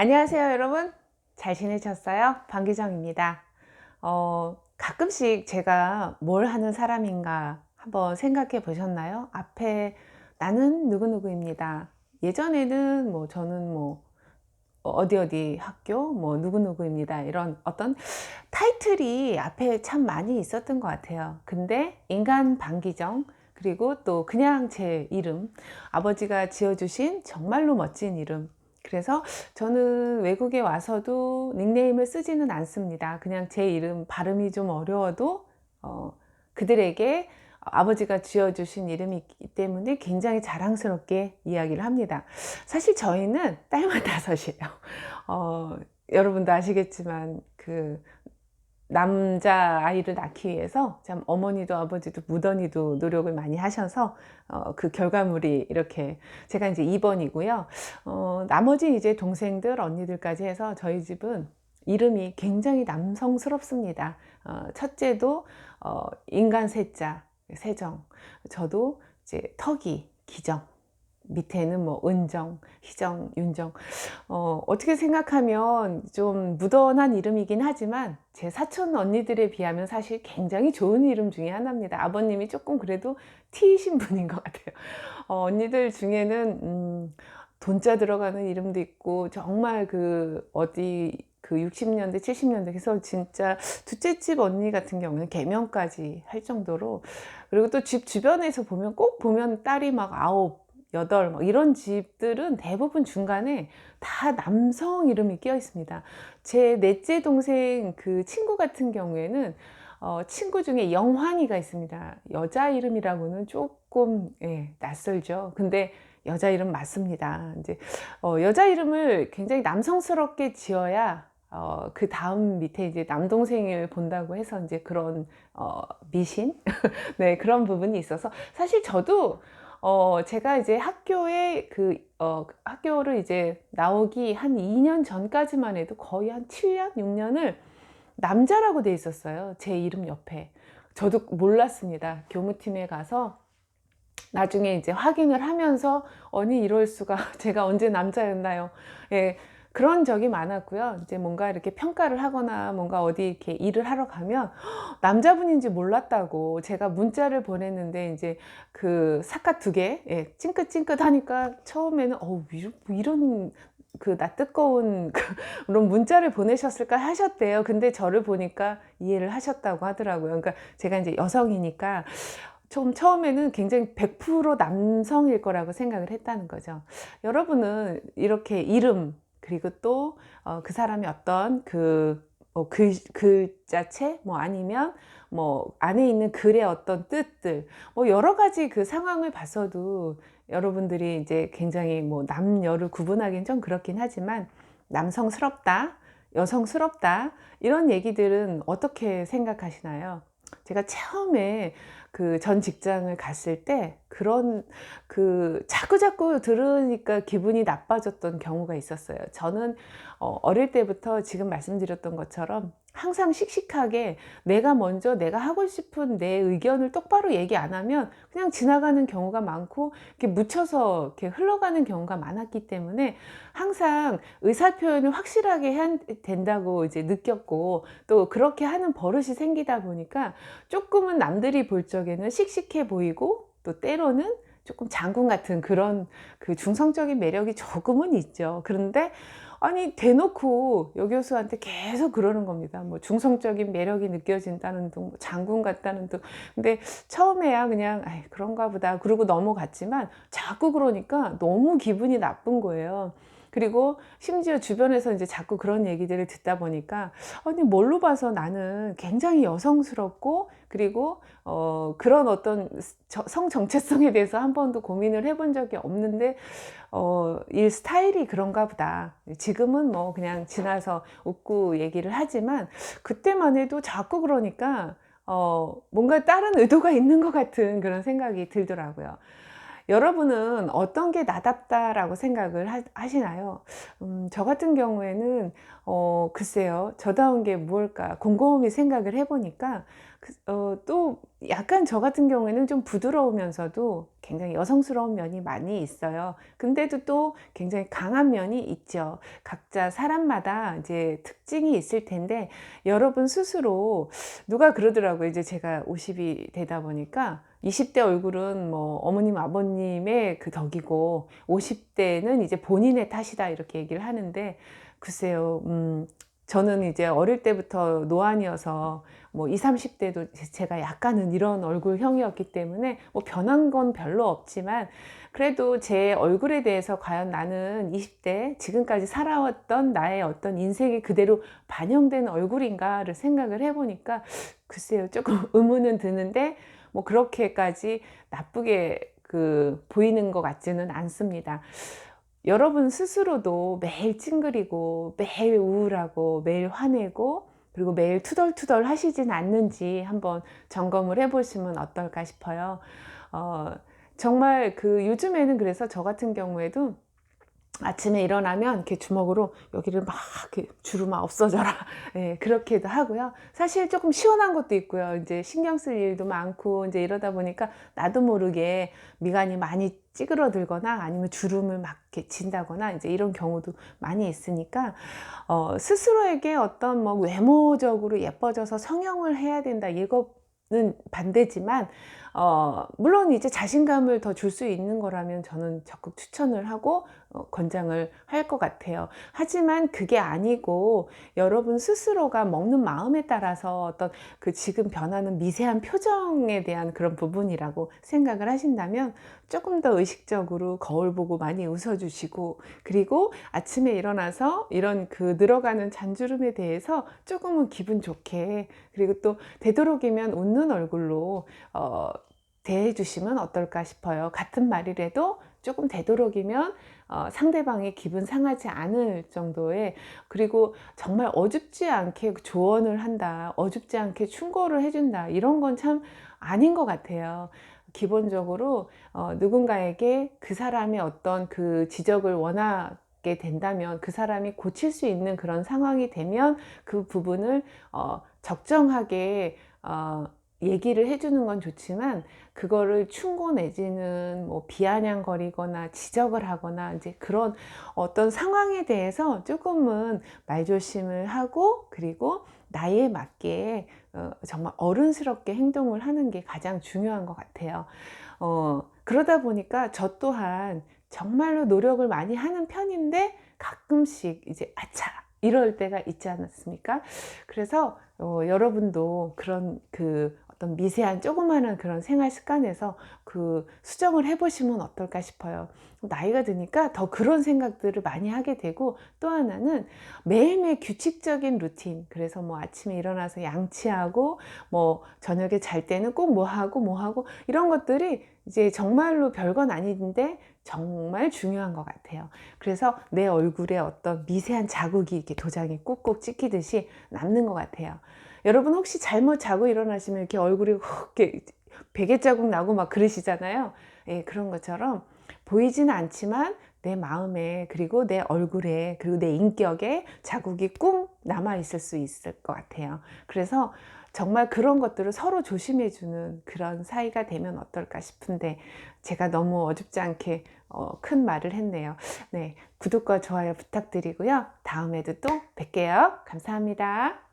안녕하세요, 여러분. 잘 지내셨어요? 방기정입니다. 가끔씩 제가 뭘 하는 사람인가 한번 생각해 보셨나요? 앞에 나는 누구누구입니다. 예전에는 저는 어디 어디 학교 누구누구입니다. 이런 어떤 타이틀이 앞에 참 많이 있었던 것 같아요. 근데 인간 방기정, 그리고 또 그냥 제 이름, 아버지가 지어주신 정말로 멋진 이름. 그래서 저는 외국에 와서도 닉네임을 쓰지는 않습니다. 그냥 제 이름 발음이 좀 어려워도 그들에게 아버지가 지어주신 이름이기 때문에 굉장히 자랑스럽게 이야기를 합니다. 사실 저희는 딸만 다섯이에요. 어, 여러분도 아시겠지만 그 남자 아이를 낳기 위해서 참 어머니도 아버지도 무던히도 노력을 많이 하셔서 그 결과물이 이렇게, 제가 이제 2번이고요. 나머지 이제 동생들 언니들까지 해서 저희 집은 이름이 굉장히 남성스럽습니다. 첫째도 인간 세자 세정, 저도 이제 턱이 기정, 밑에는 은정, 희정, 윤정. 어떻게 생각하면 좀 무던한 이름이긴 하지만 제 사촌 언니들에 비하면 사실 굉장히 좋은 이름 중에 하나입니다. 아버님이 조금 그래도 T이신 분인 것 같아요. 언니들 중에는 돈자 들어가는 이름도 있고, 정말 그 어디 그 60년대 70년대 그래서 진짜 둘째 집 언니 같은 경우는 개명까지 할 정도로, 그리고 또 집 주변에서 보면 꼭 보면 딸이 막 아홉 여덟 이런 집들은 대부분 중간에 다 남성 이름이 끼어 있습니다. 제 넷째 동생 그 친구 같은 경우에는 친구 중에 영환이가 있습니다. 여자 이름이라고는 조금 낯설죠. 근데 여자 이름 맞습니다. 이제 여자 이름을 굉장히 남성스럽게 지어야 그 다음 밑에 이제 남동생을 본다고 해서 이제 그런 미신 네, 그런 부분이 있어서 사실 저도 제가 이제 학교에 학교를 이제 나오기 한 2년 전까지만 해도 거의 한 7년, 6년을 남자라고 돼 있었어요. 제 이름 옆에. 저도 몰랐습니다. 교무팀에 가서 나중에 이제 확인을 하면서, 아니 이럴 수가, 제가 언제 남자였나요? 예, 그런 적이 많았고요. 이제 뭔가 이렇게 평가를 하거나 뭔가 어디 이렇게 일을 하러 가면 남자분인지 몰랐다고 제가 문자를 보냈는데, 이제 그 사카 2개 찡긋찡긋 하니까 처음에는 이런 그 낯뜨거운 그런 문자를 보내셨을까 하셨대요. 근데 저를 보니까 이해를 하셨다고 하더라고요. 그러니까 제가 이제 여성이니까 좀 처음에는 굉장히 100% 남성일 거라고 생각을 했다는 거죠. 여러분은 이렇게 이름, 그리고 또 그 사람이 어떤 글자체 아니면 안에 있는 글의 어떤 뜻들, 여러 가지 그 상황을 봐서도 여러분들이 이제 굉장히 남녀를 구분하기는 좀 그렇긴 하지만 남성스럽다, 여성스럽다, 이런 얘기들은 어떻게 생각하시나요? 제가 처음에 그 전 직장을 갔을 때 그런 자꾸자꾸 들으니까 기분이 나빠졌던 경우가 있었어요. 저는 어릴 때부터 지금 말씀드렸던 것처럼 항상 씩씩하게 내가 먼저 내가 하고 싶은 내 의견을 똑바로 얘기 안 하면 그냥 지나가는 경우가 많고, 이렇게 묻혀서 이렇게 흘러가는 경우가 많았기 때문에 항상 의사 표현을 확실하게 해야 된다고 이제 느꼈고, 또 그렇게 하는 버릇이 생기다 보니까 조금은 남들이 볼 적에는 씩씩해 보이고, 또 때로는 조금 장군 같은 그런 그 중성적인 매력이 조금은 있죠. 그런데 아니 대놓고 여교수한테 계속 그러는 겁니다. 중성적인 매력이 느껴진다는 둥, 장군 같다는 둥. 근데 처음에야 그냥 아이 그런가 보다 그러고 넘어갔지만, 자꾸 그러니까 너무 기분이 나쁜 거예요. 그리고 심지어 주변에서 이제 자꾸 그런 얘기들을 듣다 보니까, 아니 뭘로 봐서 나는 굉장히 여성스럽고, 그리고 그런 어떤 성 정체성에 대해서 한 번도 고민을 해본 적이 없는데 일 스타일이 그런가 보다. 지금은 그냥 지나서 웃고 얘기를 하지만, 그때만 해도 자꾸 그러니까 뭔가 다른 의도가 있는 것 같은 그런 생각이 들더라고요. 여러분은 어떤 게 나답다라고 생각을 하시나요? 저 같은 경우에는 글쎄요, 저다운 게 무엇일까 곰곰이 생각을 해보니까 또 약간 저 같은 경우에는 좀 부드러우면서도 굉장히 여성스러운 면이 많이 있어요. 근데도 또 굉장히 강한 면이 있죠. 각자 사람마다 이제 특징이 있을 텐데, 여러분 스스로 누가 그러더라고요. 이제 제가 50이 되다 보니까 20대 얼굴은 뭐 어머님 아버님의 그 덕이고 50대는 이제 본인의 탓이다, 이렇게 얘기를 하는데, 글쎄요, 저는 이제 어릴 때부터 노안이어서 뭐 20, 30대도 제가 약간은 이런 얼굴형이었기 때문에 뭐 변한 건 별로 없지만, 그래도 제 얼굴에 대해서 과연 나는 20대 지금까지 살아왔던 나의 어떤 인생이 그대로 반영된 얼굴인가를 생각을 해보니까, 글쎄요, 조금 의문은 드는데 뭐 그렇게까지 나쁘게 보이는 것 같지는 않습니다. 여러분 스스로도 매일 찡그리고 매일 우울하고 매일 화내고 그리고 매일 투덜투덜 하시진 않는지 한번 점검을 해 보시면 어떨까 싶어요. 어, 정말 요즘에는, 그래서 저 같은 경우에도 아침에 일어나면 이렇게 주먹으로 여기를 막 이렇게 주름아 없어져라. 예, 그렇게도 하고요. 사실 조금 시원한 것도 있고요. 이제 신경 쓸 일도 많고 이제 이러다 보니까 나도 모르게 미간이 많이 찌그러들거나 아니면 주름을 막 이렇게 진다거나 이제 이런 경우도 많이 있으니까, 스스로에게 어떤 뭐 외모적으로 예뻐져서 성형을 해야 된다, 이거는 반대지만, 물론 이제 자신감을 더 줄 수 있는 거라면 저는 적극 추천을 하고 권장을 할 것 같아요. 하지만 그게 아니고 여러분 스스로가 먹는 마음에 따라서 어떤 지금 변하는 미세한 표정에 대한 그런 부분이라고 생각을 하신다면, 조금 더 의식적으로 거울 보고 많이 웃어주시고, 그리고 아침에 일어나서 이런 늘어가는 잔주름에 대해서 조금은 기분 좋게, 그리고 또 되도록이면 웃는 얼굴로 대해 주시면 어떨까 싶어요. 같은 말이라도 조금 되도록이면 상대방의 기분 상하지 않을 정도의, 그리고 정말 어줍지 않게 조언을 한다, 어줍지 않게 충고를 해준다, 이런 건 참 아닌 것 같아요. 기본적으로 누군가에게 그 사람의 어떤 지적을 원하게 된다면, 그 사람이 고칠 수 있는 그런 상황이 되면 그 부분을 적정하게 얘기를 해주는 건 좋지만, 그거를 충고 내지는 뭐 비아냥거리거나 지적을 하거나 이제 그런 어떤 상황에 대해서 조금은 말조심을 하고, 그리고 나이에 맞게 정말 어른스럽게 행동을 하는 게 가장 중요한 것 같아요. 그러다 보니까 저 또한 정말로 노력을 많이 하는 편인데 가끔씩 이제 아차 이럴 때가 있지 않았습니까? 그래서 여러분도 그런 어떤 미세한 조그마한 그런 생활 습관에서 수정을 해보시면 어떨까 싶어요. 나이가 드니까 더 그런 생각들을 많이 하게 되고, 또 하나는 매일매일 규칙적인 루틴, 그래서 뭐 아침에 일어나서 양치하고 뭐 저녁에 잘 때는 꼭 뭐 하고 뭐 하고, 이런 것들이 이제 정말로 별건 아닌데 정말 중요한 것 같아요. 그래서 내 얼굴에 어떤 미세한 자국이 이렇게 도장이 꾹꾹 찍히듯이 남는 것 같아요. 여러분 혹시 잘못 자고 일어나시면 이렇게 얼굴이 훅 이렇게 베개 자국 나고 막 그러시잖아요. 예, 그런 것처럼 보이지는 않지만 내 마음에, 그리고 내 얼굴에, 그리고 내 인격에 자국이 꾹 남아 있을 수 있을 것 같아요. 그래서 정말 그런 것들을 서로 조심해주는 그런 사이가 되면 어떨까 싶은데, 제가 너무 어줍지 않게 큰 말을 했네요. 네, 구독과 좋아요 부탁드리고요. 다음에도 또 뵐게요. 감사합니다.